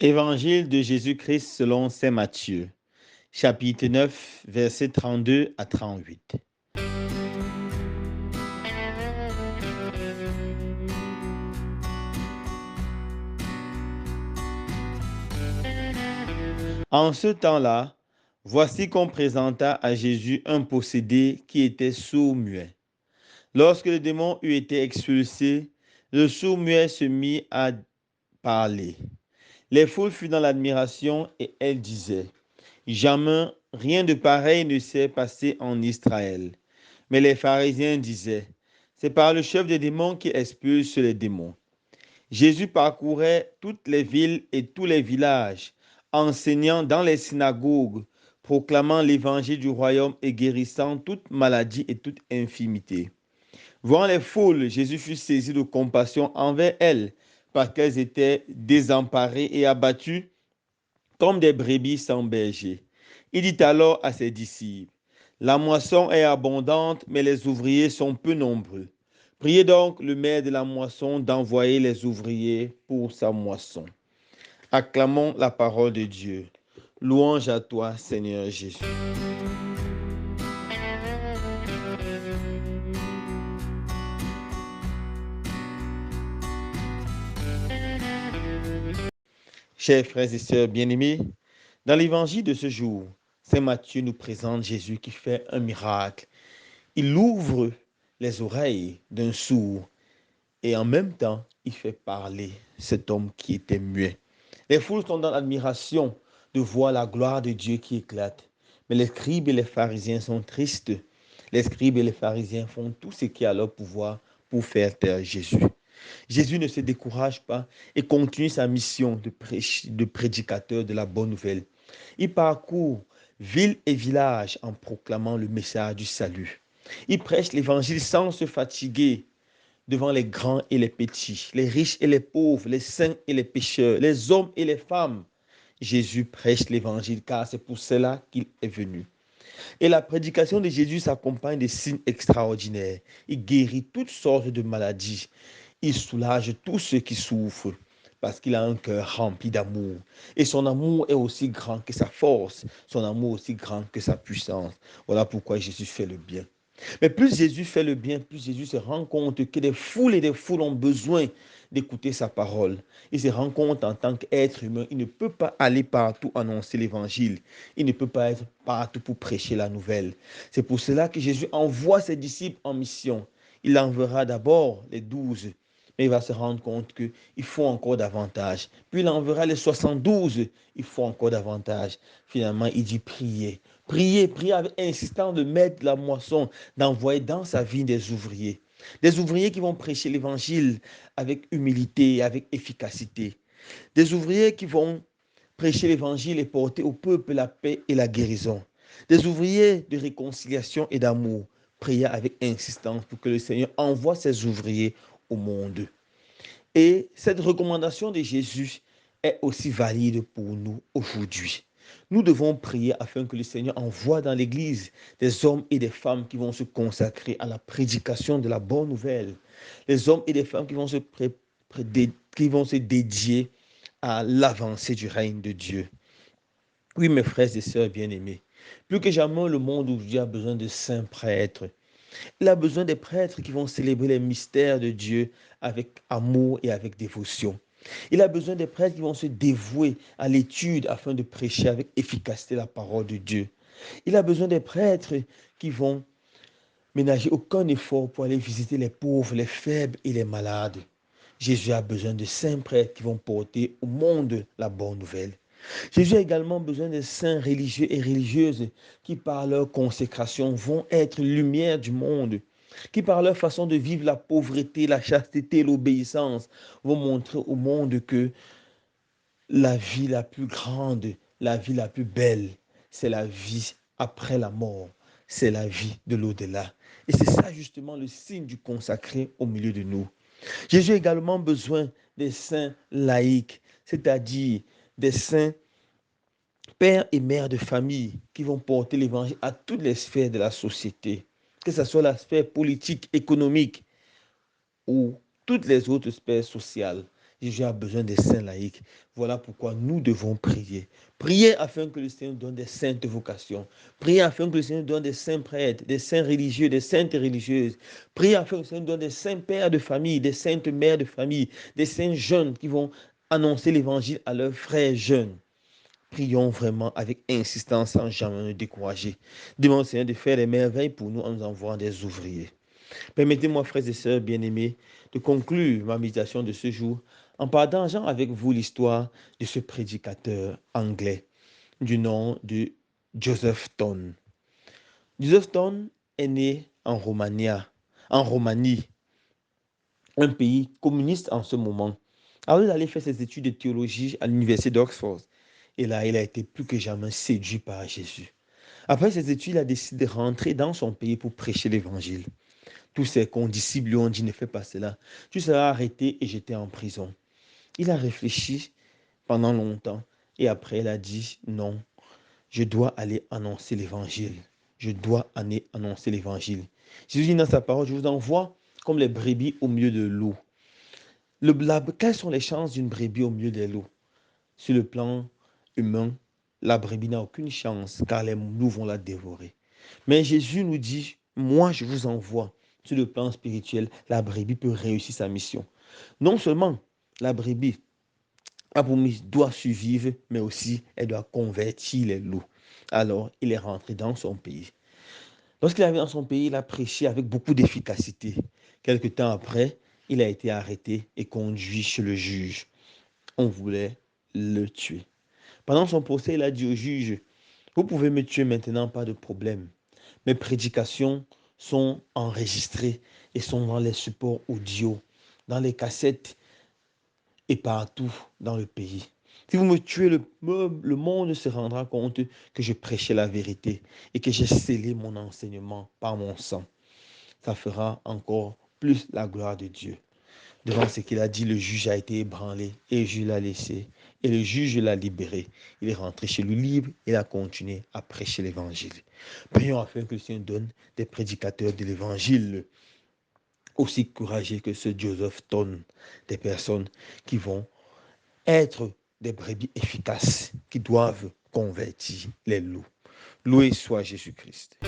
Évangile de Jésus-Christ selon saint Matthieu, chapitre 9, versets 32 à 38. En ce temps-là, voici qu'on présenta à Jésus un possédé qui était sourd-muet. Lorsque le démon eut été expulsé, le sourd-muet se mit à parler. Les foules furent dans l'admiration et elles disaient: Jamais rien de pareil ne s'est passé en Israël. Mais les pharisiens disaient: C'est par le chef des démons qui expulse les démons. Jésus parcourait toutes les villes et tous les villages, enseignant dans les synagogues, proclamant l'évangile du royaume et guérissant toute maladie et toute infirmité. Voyant les foules, Jésus fut saisi de compassion envers elles, parce qu'elles étaient désemparées et abattues comme des brebis sans berger. Il dit alors à ses disciples: La moisson est abondante, mais les ouvriers sont peu nombreux. Priez donc le maître de la moisson d'envoyer les ouvriers pour sa moisson. Acclamons la parole de Dieu. Louange à toi, Seigneur Jésus. Chers frères et sœurs bien-aimés, dans l'évangile de ce jour, saint Matthieu nous présente Jésus qui fait un miracle. Il ouvre les oreilles d'un sourd et en même temps, il fait parler cet homme qui était muet. Les foules sont dans l'admiration de voir la gloire de Dieu qui éclate. Mais les scribes et les pharisiens sont tristes. Les scribes et les pharisiens font tout ce qui est à leur pouvoir pour faire taire Jésus. Jésus ne se décourage pas et continue sa mission de prédicateur de la bonne nouvelle. Il parcourt ville et village en proclamant le message du salut. Il prêche l'évangile sans se fatiguer devant les grands et les petits, les riches et les pauvres, les saints et les pécheurs, les hommes et les femmes. Jésus prêche l'évangile car c'est pour cela qu'il est venu. Et la prédication de Jésus s'accompagne de signes extraordinaires. Il guérit toutes sortes de maladies. Il soulage tous ceux qui souffrent parce qu'il a un cœur rempli d'amour. Et son amour est aussi grand que sa force, son amour aussi grand que sa puissance. Voilà pourquoi Jésus fait le bien. Mais plus Jésus fait le bien, plus Jésus se rend compte que des foules et des foules ont besoin d'écouter sa parole. Il se rend compte en tant qu'être humain, il ne peut pas aller partout annoncer l'évangile. Il ne peut pas être partout pour prêcher la nouvelle. C'est pour cela que Jésus envoie ses disciples en mission. Il enverra d'abord les 12, mais il va se rendre compte qu'il faut encore davantage. Puis il enverra les 72, il faut encore davantage. Finalement, il dit priez. Priez, priez avec insistance de mettre la moisson, d'envoyer dans sa vie des ouvriers. Des ouvriers qui vont prêcher l'évangile avec humilité, avec efficacité. Des ouvriers qui vont prêcher l'évangile et porter au peuple la paix et la guérison. Des ouvriers de réconciliation et d'amour. Priez avec insistance pour que le Seigneur envoie ses ouvriers au monde. Et cette recommandation de Jésus est aussi valide pour nous aujourd'hui. Nous devons prier afin que le Seigneur envoie dans l'Église des hommes et des femmes qui vont se consacrer à la prédication de la bonne nouvelle. Les hommes et des femmes qui vont se dédier à l'avancée du règne de Dieu. Oui, mes frères et sœurs bien-aimés, plus que jamais, le monde aujourd'hui a besoin de saints prêtres. Il a besoin des prêtres qui vont célébrer les mystères de Dieu avec amour et avec dévotion. Il a besoin des prêtres qui vont se dévouer à l'étude afin de prêcher avec efficacité la parole de Dieu. Il a besoin des prêtres qui vont ménager aucun effort pour aller visiter les pauvres, les faibles et les malades. Jésus a besoin de saints prêtres qui vont porter au monde la bonne nouvelle. Jésus a également besoin de saints religieux et religieuses qui, par leur consécration, vont être lumière du monde, qui, par leur façon de vivre la pauvreté, la chasteté, l'obéissance, vont montrer au monde que la vie la plus grande, la vie la plus belle, c'est la vie après la mort, c'est la vie de l'au-delà. Et c'est ça justement le signe du consacré au milieu de nous. Jésus a également besoin des saints laïcs, c'est-à-dire des saints pères et mères de famille qui vont porter l'évangile à toutes les sphères de la société, que ce soit la sphère politique, économique ou toutes les autres sphères sociales. Jésus a besoin des saints laïcs. Voilà pourquoi nous devons prier. Prier afin que le Seigneur donne des saintes vocations. Prier afin que le Seigneur donne des saints prêtres, des saints religieux, des saintes religieuses. Prier afin que le Seigneur donne des saints pères de famille, des saintes mères de famille, des saints jeunes qui vont annoncer l'évangile à leurs frères jeunes. Prions vraiment avec insistance sans jamais nous décourager. Demandons au Seigneur de faire des merveilles pour nous en nous envoyant des ouvriers. Permettez-moi, frères et sœurs bien-aimés, de conclure ma méditation de ce jour en partageant avec vous l'histoire de ce prédicateur anglais du nom de Joseph Stone. Joseph Stone est né en Roumanie, un pays communiste en ce moment. Alors, il allait faire ses études de théologie à l'université d'Oxford. Et là, il a été plus que jamais séduit par Jésus. Après ses études, il a décidé de rentrer dans son pays pour prêcher l'évangile. Tous ses condisciples lui ont dit, ne fais pas cela. Tu seras arrêté et jeté en prison. Il a réfléchi pendant longtemps et après il a dit, non, je dois aller annoncer l'évangile. Je dois aller annoncer l'évangile. Jésus dit dans sa parole, je vous envoie comme les brebis au milieu de l'eau. Quelles sont les chances d'une brebis au milieu de l'eau? Sur le plan humain, la brebis n'a aucune chance car les loups vont la dévorer. Mais Jésus nous dit, moi je vous envoie. Sur le plan spirituel, la brebis peut réussir sa mission. Non seulement la brebis doit survivre, mais aussi elle doit convertir les loups. Alors, il est rentré dans son pays. Lorsqu'il arrive dans son pays, il a prêché avec beaucoup d'efficacité. Quelque temps après, il a été arrêté et conduit chez le juge. On voulait le tuer. Pendant son procès, il a dit au juge, vous pouvez me tuer maintenant, pas de problème. Mes prédications sont enregistrées et sont dans les supports audio, dans les cassettes et partout dans le pays. Si vous me tuez, le monde se rendra compte que je prêchais la vérité et que j'ai scellé mon enseignement par mon sang. Ça fera encore plus la gloire de Dieu. Devant ce qu'il a dit, le juge a été ébranlé et je l'ai laissé. Et le juge l'a libéré. Il est rentré chez lui libre et il a continué à prêcher l'évangile. Prions afin que le Seigneur donne des prédicateurs de l'évangile aussi courageux que ce Joseph Stone, des personnes qui vont être des brebis efficaces, qui doivent convertir les loups. Loué soit Jésus-Christ.